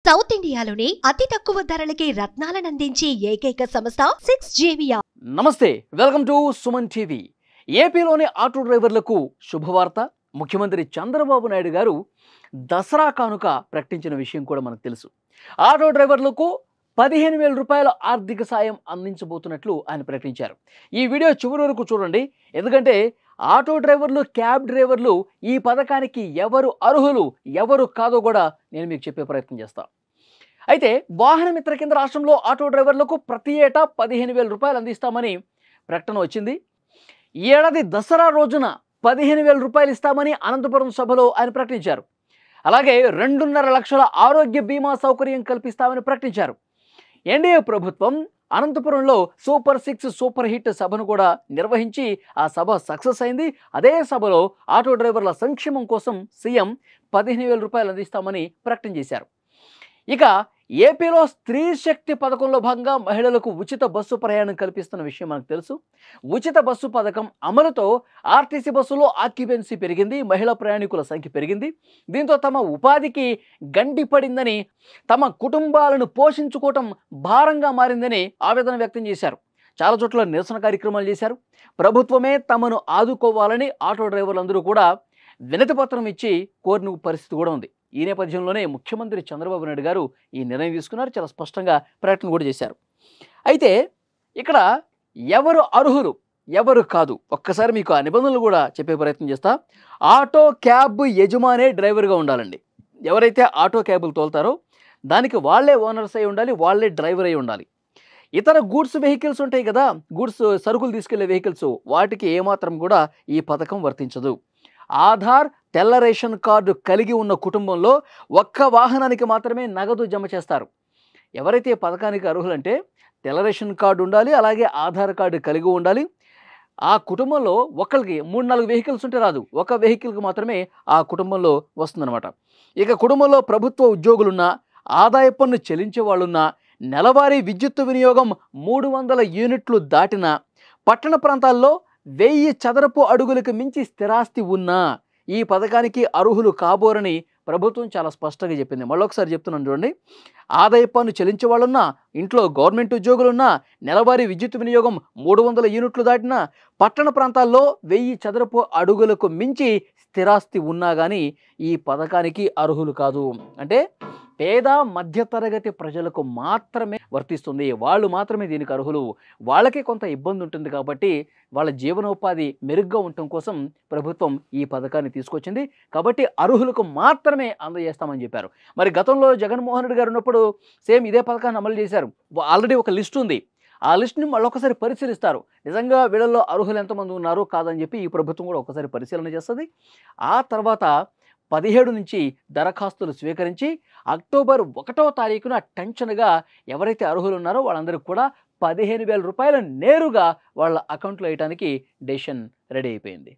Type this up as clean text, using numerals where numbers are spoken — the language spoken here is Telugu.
సౌత్ ఇండియాలోని అతి తక్కువ ధరలకి రత్నాలనందించే ఏకైక సంస్థ 6JVR. నమస్తే, వెల్కమ్ టు సుమన్ టీవీ. ఏపీలోని ఆటో డ్రైవర్లకు శుభవార్త. ముఖ్యమంత్రి చంద్రబాబు నాయుడు గారు దసరా కానుక ప్రకటించిన విషయం కూడా మనకు తెలుసు. ఆటో డ్రైవర్లకు 15,000 రూపాయల ఆర్థిక సాయం అందించబోతున్నట్లు ఆయన ప్రకటించారు. ఈ వీడియో చివరి వరకు చూడండి, ఎందుకంటే ఆటో డ్రైవర్లు, క్యాబ్ డ్రైవర్లు ఈ పథకానికి ఎవరు అర్హులు, ఎవరు కాదో కూడా నేను మీకు చెప్పే ప్రయత్నం చేస్తాను. అయితే వాహన మిత్ర కింద రాష్ట్రంలో ఆటో డ్రైవర్లకు ప్రతి ఏటా 15,000 రూపాయలు అందిస్తామని ప్రకటన వచ్చింది. ఈ ఏడాది దసరా రోజున 15,000 రూపాయలు ఇస్తామని అనంతపురం సభలో ఆయన ప్రకటించారు. అలాగే 2.5 లక్షల ఆరోగ్య బీమా సౌకర్యం కల్పిస్తామని ప్రకటించారు. ఎన్డీఏ ప్రభుత్వం అనంతపురంలో సూపర్ 6 సూపర్ హిట్ సభను కూడా నిర్వహించి ఆ సభ సక్సెస్ అయింది. అదే సభలో ఆటో డ్రైవర్ల సంక్షేమం కోసం సీఎం 15,000 రూపాయలు అందిస్తామని ప్రకటన చేశారు. ఇక ఏపీలో స్త్రీ శక్తి పథకంలో భాగంగా మహిళలకు ఉచిత బస్సు ప్రయాణం కల్పిస్తున్న విషయం మనకు తెలుసు. ఉచిత బస్సు పథకం అమలుతో ఆర్టీసీ బస్సులో ఆక్యుపెన్సీ పెరిగింది, మహిళా ప్రయాణికుల సంఖ్య పెరిగింది. దీంతో తమ ఉపాధికి గండి పడిందని, తమ కుటుంబాలను పోషించుకోవటం భారంగా మారిందని ఆవేదన వ్యక్తం చేశారు. చాలా చోట్ల నిరసన కార్యక్రమాలు చేశారు. ప్రభుత్వమే తమను ఆదుకోవాలని ఆటో డ్రైవర్లందరూ కూడా వినతి పత్రం ఇచ్చి కోరిన పరిస్థితి కూడా ఉంది. ఈ నేపథ్యంలోనే ముఖ్యమంత్రి చంద్రబాబు నాయుడు గారు ఈ నిర్ణయం తీసుకున్నారు. చాలా స్పష్టంగా ప్రకటన కూడా చేశారు. అయితే ఇక్కడ ఎవరు అర్హులు, ఎవరు కాదు, ఒక్కసారి మీకు ఆ నిబంధనలు కూడా చెప్పే ప్రయత్నం చేస్తా. ఆటో క్యాబ్ యజమానే డ్రైవర్గా ఉండాలండి. ఎవరైతే ఆటో క్యాబులు తోలుతారో దానికి వాళ్ళే ఓనర్స్ అయి ఉండాలి, వాళ్ళే డ్రైవర్ అయి ఉండాలి. ఇతర గూడ్స్ వెహికల్స్ ఉంటాయి కదా, గూడ్స్ సరుకులు తీసుకెళ్లే వెహికల్స్, వాటికి ఏమాత్రం కూడా ఈ పథకం వర్తించదు. ఆధార్, తెల్ల రేషన్ కార్డు కలిగి ఉన్న కుటుంబంలో ఒక్క వాహనానికి మాత్రమే నగదు జమ చేస్తారు. ఎవరైతే పథకానికి అర్హులంటే తెల్ల రేషన్ కార్డు ఉండాలి, అలాగే ఆధార్ కార్డు కలిగి ఉండాలి. ఆ కుటుంబంలో ఒకరికి 3-4 వెహికల్స్ ఉంటే రాదు, ఒక వెహికల్కి మాత్రమే ఆ కుటుంబంలో వస్తుందన్నమాట. ఇక కుటుంబంలో ప్రభుత్వ ఉద్యోగులున్నా, ఆదాయ పన్ను చెల్లించే వాళ్ళున్నా, నెలవారీ విద్యుత్ వినియోగం 300 యూనిట్లు దాటిన, పట్టణ ప్రాంతాల్లో 1000 చదరపు అడుగులకు మించి స్థిరాస్తి ఉన్నా ఈ పథకానికి అర్హులు కాబోరని ప్రభుత్వం చాలా స్పష్టంగా చెప్పింది. మళ్ళొకసారి చెప్తున్నాను చూడండి. ఆదాయ పన్ను చెల్లించే వాళ్ళున్నా, ఇంట్లో గవర్నమెంట్ ఉద్యోగులున్నా, నెలవారీ విద్యుత్ వినియోగం 300 యూనిట్లు దాటిన, పట్టణ ప్రాంతాల్లో 1000 చదరపు అడుగులకు మించి స్థిరాస్తి ఉన్నా కానీ ఈ పథకానికి అర్హులు కాదు. అంటే పేద మధ్యతరగతి ప్రజలకు మాత్రమే వర్తిస్తుంది, వాళ్ళు మాత్రమే దీనికి అర్హులు. వాళ్ళకే కొంత ఇబ్బంది ఉంటుంది కాబట్టి వాళ్ళ జీవనోపాధి మెరుగ్గా ఉండటం కోసం ప్రభుత్వం ఈ పథకాన్ని తీసుకొచ్చింది. కాబట్టి అర్హులకు మాత్రమే అందజేస్తామని చెప్పారు. మరి గతంలో జగన్మోహన్ రెడ్డి గారు ఉన్నప్పుడు సేమ్ ఇదే పథకాన్ని అమలు చేశారు. ఆల్రెడీ ఒక లిస్ట్ ఉంది, ఆ లిస్ట్ని మళ్ళొకసారి పరిశీలిస్తారు. నిజంగా వీళ్ళల్లో అర్హులు ఎంతమంది ఉన్నారు కాదని చెప్పి ఈ ప్రభుత్వం కూడా ఒకసారి పరిశీలన చేస్తుంది. ఆ తర్వాత 17 నుంచి దరఖాస్తులు స్వీకరించి అక్టోబర్ 1వ తారీఖున టెన్షన్గా ఎవరైతే అర్హులు ఉన్నారో వాళ్ళందరికీ కూడా 15,000 రూపాయలు నేరుగా వాళ్ళ అకౌంట్లో వేయడానికి డెసిషన్ రెడీ అయిపోయింది.